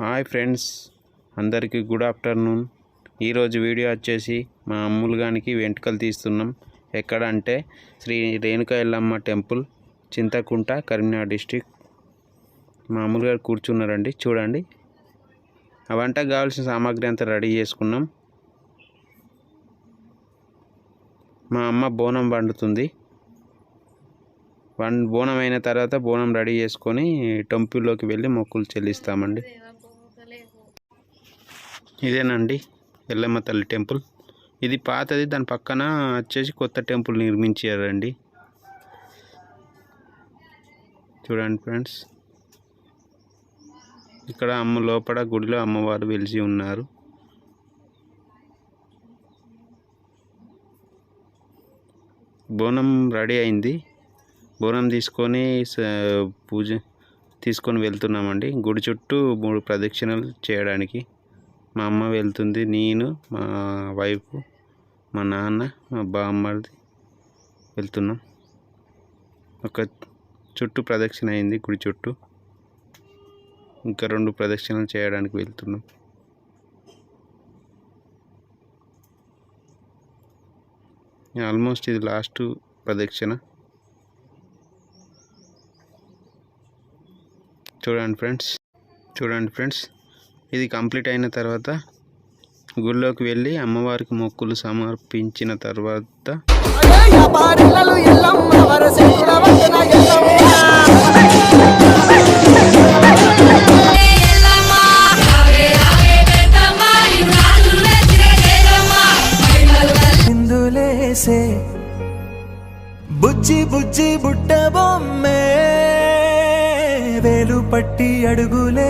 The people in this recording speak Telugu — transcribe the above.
హాయ్ ఫ్రెండ్స్, అందరికీ గుడ్ ఆఫ్టర్నూన్. ఈరోజు వీడియో వచ్చేసి మా అమ్ములుగానికి వెంట్రుకలు తీస్తున్నాం. ఎక్కడ అంటే శ్రీ రేణుకా ఎల్లమ్మ టెంపుల్, చింతకుంట, కరీంనగర్ డిస్టిక్. మా అమ్ములుగారు కూర్చున్నారండి, చూడండి. ఆ వంటకు కావాల్సిన సామాగ్రి అంతా రెడీ చేసుకున్నాం. మా అమ్మ బోనం వండుతుంది. బోనం అయిన తర్వాత బోనం రెడీ చేసుకొని టెంపుల్లోకి వెళ్ళి మొక్కులు చెల్లిస్తామండి. ఇదేనండి ఎల్లమ్మ తల్లి టెంపుల్. ఇది పాతది, దాని పక్కన వచ్చేసి కొత్త టెంపుల్ నిర్మించారండి. చూడండి ఫ్రెండ్స్, ఇక్కడ లోపల గుడిలో అమ్మవారు వెలిసి ఉన్నారు. బోనం రెడీ అయింది. బోనం తీసుకొని వెళ్తున్నామండి గుడి చుట్టూ 3 ప్రదక్షిణలు చేయడానికి. మా అమ్మ వెళ్తుంది, నేను, మా వైఫ్, మా నాన్న, మా బామ్మది వెళ్తున్నాం. ఒక చుట్టూ ప్రదక్షిణ అయింది గుడి చుట్టూ, ఇంకా 2 ప్రదక్షిణలు చేయడానికి వెళ్తున్నాం. ఆల్మోస్ట్ ఇది లాస్ట్ ప్రదక్షిణ. చూడండి ఫ్రెండ్స్, ఇది కంప్లీట్ అయిన తర్వాత గుళ్ళోకి వెళ్ళి అమ్మవారికి మొక్కులు సమర్పించిన తర్వాత బుజ్జి బుజ్జి బుట్ట బొమ్మే వేలు పట్టి అడుగులే